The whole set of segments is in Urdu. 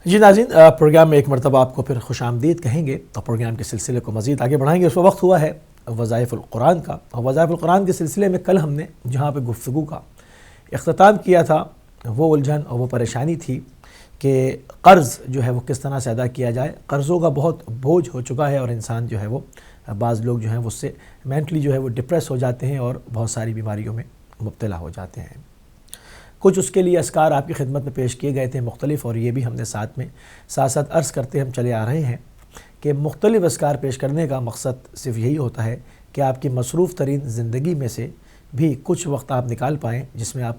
جی ناظرین، پروگرام میں ایک مرتبہ آپ کو پھر خوش آمدید کہیں گے اور پروگرام کے سلسلے کو مزید آگے بڑھائیں گے۔ اس وقت ہوا ہے وظائف القرآن کا، اور وظائف القرآن کے سلسلے میں کل ہم نے جہاں پہ گفتگو کا اختتام کیا تھا وہ الجھن اور وہ پریشانی تھی کہ قرض جو ہے وہ کس طرح سے ادا کیا جائے۔ قرضوں کا بہت بوجھ ہو چکا ہے اور انسان جو ہے وہ بعض لوگ جو ہیں وہ اس سے مینٹلی جو ہے وہ ڈپریس ہو جاتے ہیں اور بہت ساری بیماریوں میں مبتلا ہو جاتے ہیں۔ کچھ اس کے لیے اذکار آپ کی خدمت میں پیش کیے گئے تھے مختلف، اور یہ بھی ہم نے ساتھ ساتھ عرض کرتے ہم چلے آ رہے ہیں کہ مختلف اذکار پیش کرنے کا مقصد صرف یہی ہوتا ہے کہ آپ کی مصروف ترین زندگی میں سے بھی کچھ وقت آپ نکال پائیں جس میں آپ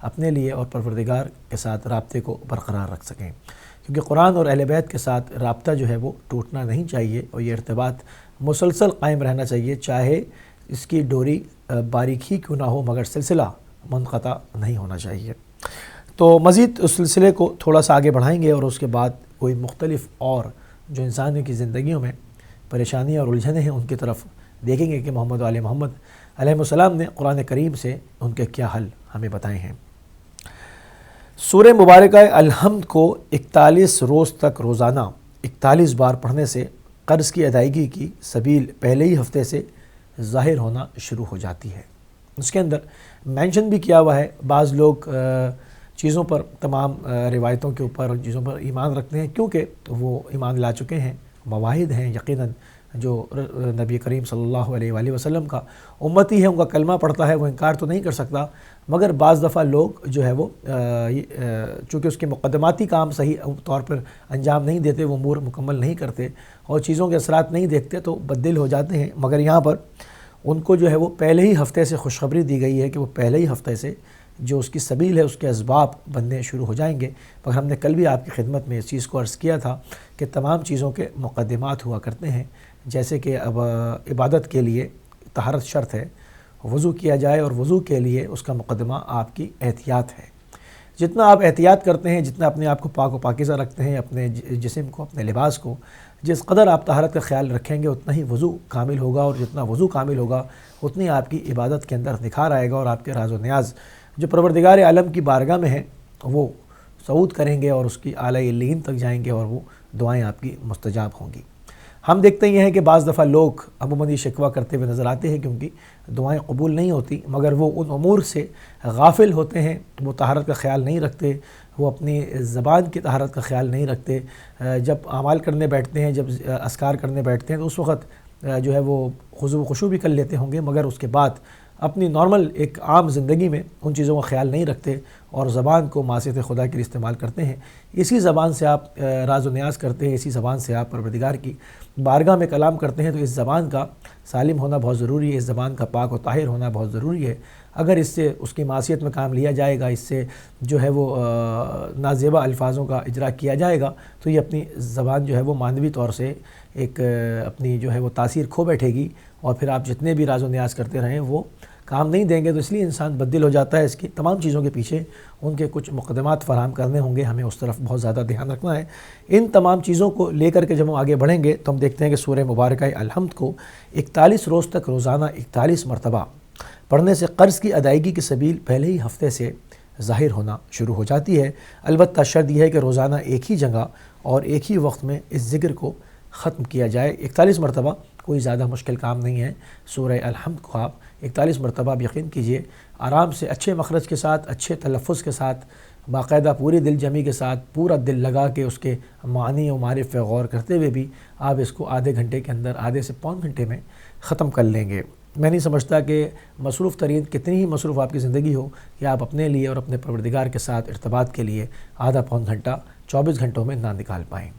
اپنے لیے اور پروردگار کے ساتھ رابطے کو برقرار رکھ سکیں، کیونکہ قرآن اور اہل بیت کے ساتھ رابطہ جو ہے وہ ٹوٹنا نہیں چاہیے اور یہ ارتباط مسلسل قائم رہنا چاہیے، چاہے اس کی ڈوری باریک ہی کیوں نہ ہو مگر سلسلہ منقطع نہیں ہونا چاہیے۔ تو مزید اس سلسلے کو تھوڑا سا آگے بڑھائیں گے اور اس کے بعد کوئی مختلف اور جو انسانوں کی زندگیوں میں پریشانیاں اور الجھنیں ہیں ان کی طرف دیکھیں گے کہ محمد و آل محمد علیہ السلام نے قرآن کریم سے ان کے کیا حل ہمیں بتائے ہیں۔ سورہ مبارکہ الحمد کو 41 روز تک روزانہ 41 بار پڑھنے سے قرض کی ادائیگی کی سبیل پہلے ہی ہفتے سے ظاہر ہونا شروع ہو جاتی ہے۔ اس کے اندر مینشن بھی کیا ہوا ہے، بعض لوگ چیزوں پر تمام روایتوں کے اوپر ان چیزوں پر ایمان رکھتے ہیں کیونکہ وہ ایمان لا چکے ہیں، مواحد ہیں یقیناً، جو نبی کریم صلی اللہ علیہ وآلہ وسلم کا امتی ہے، ان کا کلمہ پڑھتا ہے، وہ انکار تو نہیں کر سکتا، مگر بعض دفعہ لوگ جو ہے وہ چونکہ اس کے مقدماتی کام صحیح طور پر انجام نہیں دیتے، وہ امور مکمل نہیں کرتے اور چیزوں کے اثرات نہیں دیکھتے تو بددل ہو جاتے ہیں، مگر یہاں پر ان کو جو ہے وہ پہلے ہی ہفتے سے خوشخبری دی گئی ہے کہ وہ پہلے ہی ہفتے سے جو اس کی سبیل ہے اس کے اسباب بننے شروع ہو جائیں گے۔ مگر ہم نے کل بھی آپ کی خدمت میں اس چیز کو عرض کیا تھا کہ تمام چیزوں کے مقدمات ہوا کرتے ہیں، جیسے کہ اب عبادت کے لیے طہارت شرط ہے، وضو کیا جائے اور وضو کے لیے اس کا مقدمہ آپ کی احتیاط ہے۔ جتنا آپ احتیاط کرتے ہیں، جتنا اپنے آپ کو پاک و پاکیزہ رکھتے ہیں، اپنے جسم کو، اپنے لباس کو، جس قدر آپ طہارت کا خیال رکھیں گے اتنا ہی وضو کامل ہوگا، اور جتنا وضو کامل ہوگا اتنی آپ کی عبادت کے اندر نکھار آئے گا، اور آپ کے راز و نیاز جو پروردگار عالم کی بارگاہ میں ہیں وہ صعود کریں گے اور اس کی اعلیٰ علیین تک جائیں گے اور وہ دعائیں آپ کی مستجاب ہوں گی۔ ہم دیکھتے یہ ہیں کہ بعض دفعہ لوگ عموماً یہ شکوہ کرتے ہوئے نظر آتے ہیں کہ ان کی دعائیں قبول نہیں ہوتی، مگر وہ ان امور سے غافل ہوتے ہیں، وہ طہارت کا خیال نہیں رکھتے، وہ اپنی زبان کی طہارت کا خیال نہیں رکھتے۔ جب اعمال کرنے بیٹھتے ہیں، جب اذکار کرنے بیٹھتے ہیں تو اس وقت جو ہے وہ خضوع و خشوع بھی کر لیتے ہوں گے، مگر اس کے بعد اپنی نارمل ایک عام زندگی میں ان چیزوں کا خیال نہیں رکھتے اور زبان کو معصیت خدا کے لیے استعمال کرتے ہیں۔ اسی زبان سے آپ راز و نیاز کرتے ہیں، اسی زبان سے آپ پروردگار کی بارگاہ میں کلام کرتے ہیں، تو اس زبان کا سالم ہونا بہت ضروری ہے، اس زبان کا پاک و طاہر ہونا بہت ضروری ہے۔ اگر اس سے اس کی معصیت میں کام لیا جائے گا، اس سے جو ہے وہ نازیبا الفاظوں کا اجرا کیا جائے گا، تو یہ اپنی زبان جو ہے وہ معنوی طور سے ایک اپنی جو ہے وہ تاثیر کھو بیٹھے گی، اور پھر آپ جتنے بھی راز و نیاز کرتے رہیں وہ کام نہیں دیں گے۔ تو اس لیے انسان بددل ہو جاتا ہے۔ اس کی تمام چیزوں کے پیچھے ان کے کچھ مقدمات فراہم کرنے ہوں گے، ہمیں اس طرف بہت زیادہ دھیان رکھنا ہے۔ ان تمام چیزوں کو لے کر کے جب ہم آگے بڑھیں گے تو ہم دیکھتے ہیں کہ سورہ مبارکہ الحمد کو 41 روز تک روزانہ 41 مرتبہ پڑھنے سے قرض کی ادائیگی کی سبیل پہلے ہی ہفتے سے ظاہر ہونا شروع ہو جاتی ہے۔ البتہ شرط یہ ہے کہ روزانہ ایک ہی جگہ اور ایک ہی وقت میں اس ذکر کو ختم کیا جائے۔ 41 مرتبہ کوئی زیادہ مشکل کام نہیں ہے۔ سورہ الحمد کو آپ 41 مرتبہ آپ یقین کیجئے آرام سے، اچھے مخرج کے ساتھ، اچھے تلفظ کے ساتھ، باقاعدہ پوری دل جمی کے ساتھ، پورا دل لگا کے اس کے معانی و معارف پہ غور کرتے ہوئے بھی آپ اس کو آدھے گھنٹے کے اندر، آدھے سے پون گھنٹے میں ختم کر لیں گے۔ میں نہیں سمجھتا کہ مصروف ترین کتنی ہی مصروف آپ کی زندگی ہو کہ آپ اپنے لیے اور اپنے پروردگار کے ساتھ ارتباط کے لیے آدھا پون گھنٹہ 24 گھنٹوں میں نہ نکال پائیں،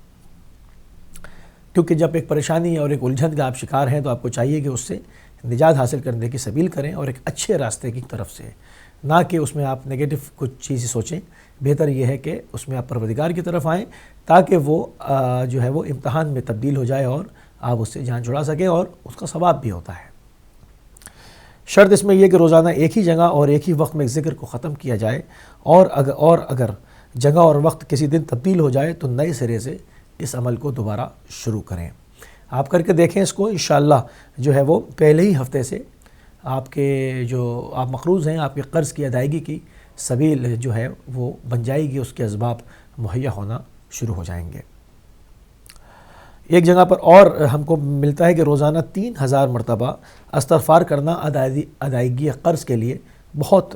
کیونکہ جب ایک پریشانی اور ایک الجھن کا آپ شکار ہیں تو آپ کو چاہیے کہ اس سے نجات حاصل کرنے کی سبیل کریں اور ایک اچھے راستے کی طرف سے، نہ کہ اس میں آپ نگیٹو کچھ چیزیں سوچیں۔ بہتر یہ ہے کہ اس میں آپ پروردگار کی طرف آئیں تاکہ وہ جو ہے وہ امتحان میں تبدیل ہو جائے اور آپ اس سے جان چھڑا سکیں، اور اس کا ثواب بھی ہوتا ہے۔ شرط اس میں یہ کہ روزانہ ایک ہی جگہ اور ایک ہی وقت میں ذکر کو ختم کیا جائے، اور اگر جگہ اور وقت کسی دن تبدیل ہو جائے تو نئے سرے سے اس عمل کو دوبارہ شروع کریں۔ آپ کر کے دیکھیں اس کو، انشاءاللہ جو ہے وہ پہلے ہی ہفتے سے آپ کے جو آپ مقروض ہیں، آپ کے قرض کی ادائیگی کی سبیل جو ہے وہ بن جائے گی، اس کے اسباب مہیا ہونا شروع ہو جائیں گے۔ ایک جگہ پر اور ہم کو ملتا ہے کہ روزانہ 3000 مرتبہ استغفار کرنا ادائیگی قرض کے لیے بہت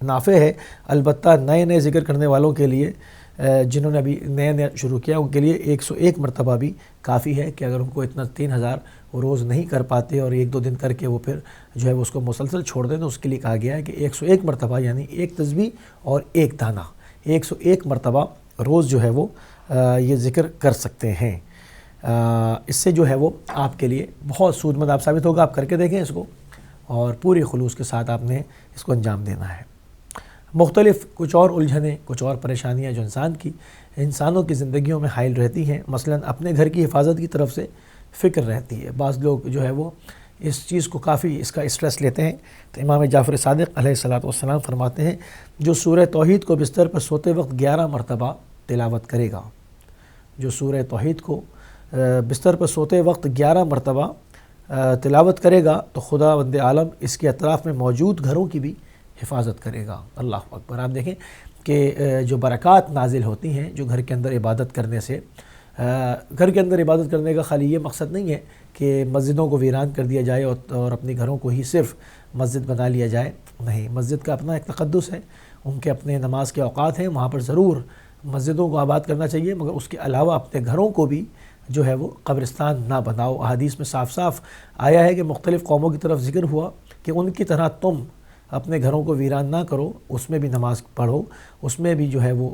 نافع ہے، البتہ نئے ذکر کرنے والوں کے لیے، جنہوں نے ابھی نئے شروع کیا، ان کے لیے 101 مرتبہ بھی کافی ہے کہ اگر ان کو اتنا 3000 روز نہیں کر پاتے اور 1-2 دن کر کے وہ پھر جو ہے اس کو مسلسل چھوڑ دیں، تو اس کے لیے کہا گیا ہے کہ 101 مرتبہ یعنی ایک تسبیح اور ایک دانہ 101 مرتبہ روز جو ہے وہ یہ ذکر کر سکتے ہیں۔ اس سے جو ہے وہ آپ کے لیے بہت سود مند آپ ثابت ہوگا۔ آپ کر کے دیکھیں اس کو، اور پوری خلوص کے ساتھ آپ نے اس کو انجام دینا ہے۔ مختلف کچھ اور الجھنیں، کچھ اور پریشانیاں جو انسانوں کی زندگیوں میں حائل رہتی ہیں، مثلا اپنے گھر کی حفاظت کی طرف سے فکر رہتی ہے۔ بعض لوگ جو ہے وہ اس چیز کو کافی اس کا اسٹریس لیتے ہیں، تو امام جعفر صادق علیہ السلام فرماتے ہیں جو سورہ توحید کو بستر پر سوتے وقت 11 مرتبہ تلاوت کرے گا، جو سورہ توحید کو بستر پر سوتے وقت 11 مرتبہ تلاوت کرے گا تو خدا بند عالم اس کے اطراف میں موجود گھروں کی بھی حفاظت کرے گا۔ اللہ اکبر۔ آپ دیکھیں کہ جو برکات نازل ہوتی ہیں جو گھر کے اندر عبادت کرنے سے، گھر کے اندر عبادت کرنے کا خالی یہ مقصد نہیں ہے کہ مسجدوں کو ویران کر دیا جائے اور اپنے گھروں کو ہی صرف مسجد بنا لیا جائے، نہیں، مسجد کا اپنا ایک تقدس ہے، ان کے اپنے نماز کے اوقات ہیں، وہاں پر ضرور مسجدوں کو آباد کرنا چاہیے، مگر اس کے علاوہ اپنے گھروں کو بھی جو ہے وہ قبرستان نہ بناؤ۔ احادیث میں صاف صاف آیا ہے کہ مختلف قوموں کی طرف ذکر ہوا کہ ان کی طرح تم اپنے گھروں کو ویران نہ کرو، اس میں بھی نماز پڑھو، اس میں بھی جو ہے وہ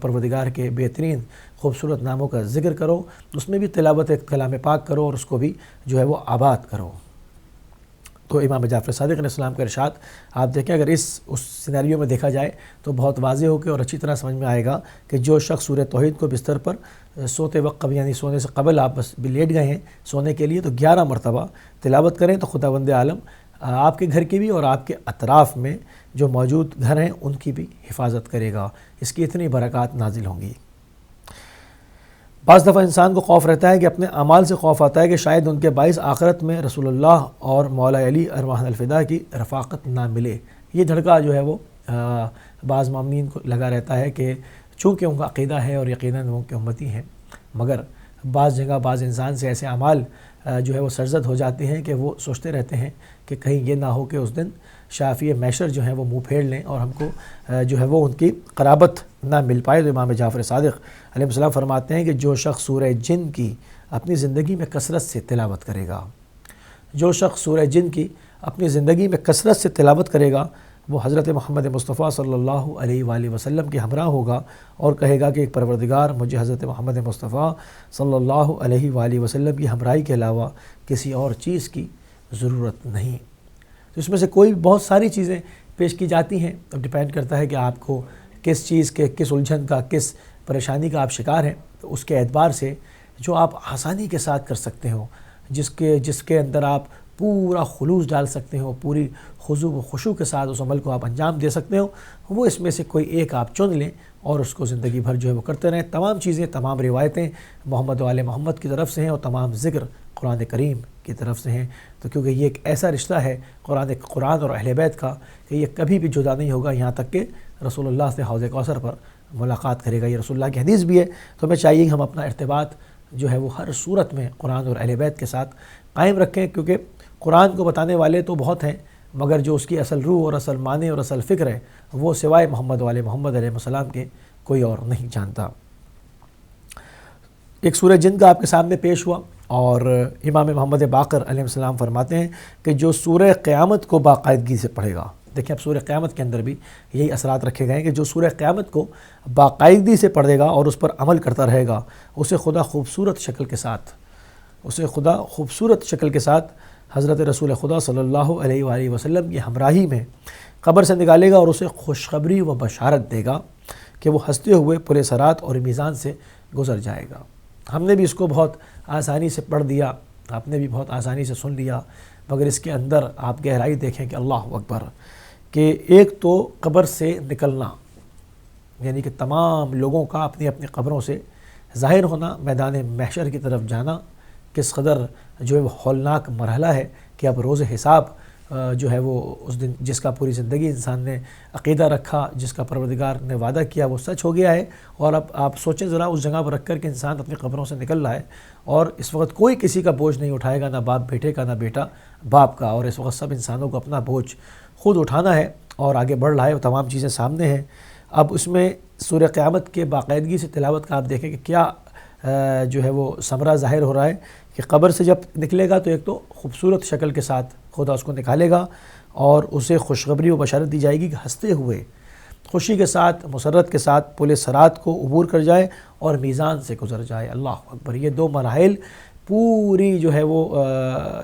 پروردگار کے بہترین خوبصورت ناموں کا ذکر کرو، اس میں بھی تلاوت کلام پاک کرو اور اس کو بھی جو ہے وہ آباد کرو۔ تو امام جعفر صادق علیہ السلام کا ارشاد آپ دیکھیں، اگر اس سینیریو میں دیکھا جائے تو بہت واضح ہو کے اور اچھی طرح سمجھ میں آئے گا کہ جو شخص سورہ توحید کو بستر پر سوتے وقت یعنی سونے سے قبل آپ بس لیٹ گئے ہیں سونے کے لیے، تو 11 مرتبہ تلاوت کریں تو خداوند عالم آپ کے گھر کی بھی اور آپ کے اطراف میں جو موجود گھر ہیں ان کی بھی حفاظت کرے گا۔ اس کی اتنی برکات نازل ہوں گی۔ بعض دفعہ انسان کو خوف رہتا ہے کہ اپنے اعمال سے خوف آتا ہے کہ شاید ان کے باعث آخرت میں رسول اللہ اور مولا علی ارواحنا الفدا کی رفاقت نہ ملے۔ یہ دھڑکا جو ہے وہ بعض مومنین کو لگا رہتا ہے کہ چونکہ ان کا عقیدہ ہے اور یقیناً وہ کے امتی ہیں، مگر بعض جگہ بعض انسان سے ایسے اعمال جو ہے وہ سرزد ہو جاتے ہیں کہ وہ سوچتے رہتے ہیں کہ کہیں یہ نہ ہو کہ اس دن شافی محشر جو ہیں وہ منہ پھیر لیں اور ہم کو جو ہے وہ ان کی قرابت نہ مل پائے۔ تو امام جعفر صادق علیہ السلام فرماتے ہیں کہ جو شخص سورہ جن کی اپنی زندگی میں کثرت سے تلاوت کرے گا، جو شخص سورہ جن کی اپنی زندگی میں کثرت سے تلاوت کرے گا، وہ حضرت محمد مصطفیٰ صلی اللہ علیہ وآلہ وسلم کے ہمراہ ہوگا اور کہے گا کہ ایک پروردگار مجھے حضرت محمد مصطفیٰ صلی اللہ علیہ وآلہ وسلم کی ہمراہی کے علاوہ کسی اور چیز کی ضرورت نہیں۔ تو اس میں سے کوئی بہت ساری چیزیں پیش کی جاتی ہیں، اب ڈیپینڈ کرتا ہے کہ آپ کو کس چیز کے، کس الجھن کا، کس پریشانی کا آپ شکار ہیں، تو اس کے اعتبار سے جو آپ آسانی کے ساتھ کر سکتے ہو، جس کے اندر آپ پورا خلوص ڈال سکتے ہو، پوری خضوع و خشوع کے ساتھ اس عمل کو آپ انجام دے سکتے ہو، وہ اس میں سے کوئی ایک آپ چن لیں اور اس کو زندگی بھر جو ہے وہ کرتے رہیں۔ تمام چیزیں، تمام روایتیں محمد و آل محمد کی طرف سے ہیں اور تمام ذکر قرآن کریم کی طرف سے ہیں، تو کیونکہ یہ ایک ایسا رشتہ ہے قرآن اور اہل بیت کا کہ یہ کبھی بھی جدا نہیں ہوگا یہاں تک کہ رسول اللہ سے حوض کوثر پر ملاقات کرے گا۔ یہ رسول اللہ کی حدیث بھی ہے، تو ہمیں چاہیے کہ ہم اپنا ارتباط جو ہے وہ ہر صورت میں قرآن اور اہل بیت کے ساتھ قائم رکھیں، کیونکہ قرآن کو بتانے والے تو بہت ہیں، مگر جو اس کی اصل روح اور اصل معنی اور اصل فکر ہے وہ سوائے محمد والے محمد علیہ السلام کے کوئی اور نہیں جانتا۔ ایک سورہ جن کا آپ کے سامنے پیش ہوا، اور امام محمد باقر علیہ السلام فرماتے ہیں کہ جو سورہ قیامت کو باقاعدگی سے پڑھے گا، دیکھیں اب سورہ قیامت کے اندر بھی یہی اثرات رکھے گئے ہیں کہ جو سورہ قیامت کو باقاعدگی سے پڑھے گا اور اس پر عمل کرتا رہے گا، اسے خدا خوبصورت شکل کے ساتھ حضرت رسول خدا صلی اللہ علیہ وآلہ وسلم کی ہمراہی میں قبر سے نکالے گا اور اسے خوشخبری و بشارت دے گا کہ وہ ہنستے ہوئے پل صراط اور میزان سے گزر جائے گا۔ ہم نے بھی اس کو بہت آسانی سے پڑھ دیا، آپ نے بھی بہت آسانی سے سن لیا، مگر اس کے اندر آپ گہرائی دیکھیں کہ اللہ اکبر، کہ ایک تو قبر سے نکلنا، یعنی کہ تمام لوگوں کا اپنی اپنی قبروں سے ظاہر ہونا، میدان محشر کی طرف جانا، کس قدر جو ہے وہ ہولناک مرحلہ ہے کہ اب روز حساب جو ہے وہ اس دن جس کا پوری زندگی انسان نے عقیدہ رکھا، جس کا پروردگار نے وعدہ کیا، وہ سچ ہو گیا ہے۔ اور اب آپ سوچیں ذرا اس جگہ پر رکھ کر کہ انسان اپنی قبروں سے نکل رہا ہے اور اس وقت کوئی کسی کا بوجھ نہیں اٹھائے گا، نہ باپ بیٹے کا، نہ بیٹا باپ کا، اور اس وقت سب انسانوں کو اپنا بوجھ خود اٹھانا ہے اور آگے بڑھ رہا ہے، وہ تمام چیزیں سامنے ہیں۔ اب اس میں سورہ قیامت کے باقاعدگی سے تلاوت کا آپ دیکھیں کہ کیا جو ہے وہ ثمرہ ظاہر ہو رہا ہے کہ قبر سے جب نکلے گا تو ایک تو خوبصورت شکل کے ساتھ خدا اس کو نکالے گا اور اسے خوشخبری و بشارت دی جائے گی کہ ہنستے ہوئے خوشی کے ساتھ مسرت کے ساتھ پل صراط کو عبور کر جائے اور میزان سے گزر جائے۔ اللہ اکبر! یہ دو مراحل پوری جو ہے وہ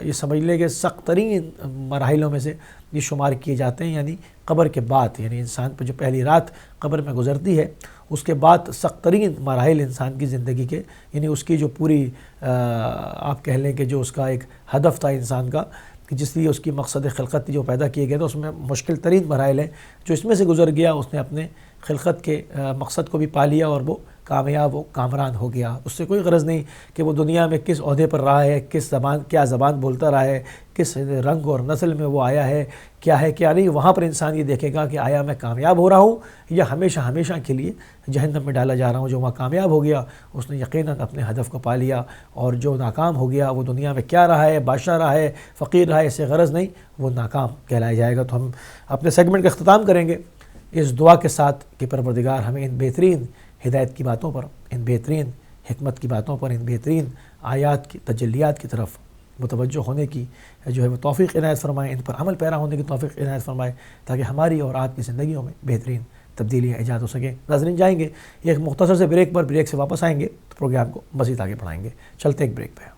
یہ سمجھ لیں کہ سخت ترین مراحلوں میں سے یہ شمار کیے جاتے ہیں، یعنی قبر کے بعد، یعنی انسان پر جو پہلی رات قبر میں گزرتی ہے اس کے بعد سخت ترین مراحل انسان کی زندگی کے، یعنی اس کی جو پوری آپ کہہ لیں کہ جو اس کا ایک ہدف تھا انسان کا کہ جس لیے اس کی مقصد خلقت جو پیدا کیے گئے تھے، اس میں مشکل ترین مراحل ہیں۔ جو اس میں سے گزر گیا اس نے اپنے خلقت کے مقصد کو بھی پا لیا اور وہ کامیاب و کامران ہو گیا۔ اس سے کوئی غرض نہیں کہ وہ دنیا میں کس عہدے پر رہا ہے، کیا زبان بولتا رہا ہے، کس رنگ اور نسل میں وہ آیا ہے کیا نہیں۔ وہاں پر انسان یہ دیکھے گا کہ آیا میں کامیاب ہو رہا ہوں یا ہمیشہ کے لیے جہنم میں ڈالا جا رہا ہوں۔ جو وہاں کامیاب ہو گیا اس نے یقیناً اپنے ہدف کو پا لیا، اور جو ناکام ہو گیا وہ دنیا میں کیا رہا ہے، بادشاہ رہا ہے، فقیر رہا ہے، اس سے غرض نہیں، وہ ناکام کہلایا جائے گا۔ تو ہم اپنے سیگمنٹ کا اختتام کریں گے اس دعا کے ساتھ کہ پروردگار ہمیں ان بہترین ہدایت کی باتوں پر، ان بہترین حکمت کی باتوں پر، ان بہترین آیات کی تجلیات کی طرف متوجہ ہونے کی جو ہے وہ توفیق عنایت فرمائے، ان پر عمل پیرا ہونے کی توفیق عنایت فرمائے، تاکہ ہماری اور آپ کی زندگیوں میں بہترین تبدیلیاں ایجاد ہو سکیں۔ ناظرین جائیں گے ایک مختصر سے بریک پر، بریک سے واپس آئیں گے تو پروگرام کو مزید آگے بڑھائیں گے۔ چلتے ایک بریک پہ۔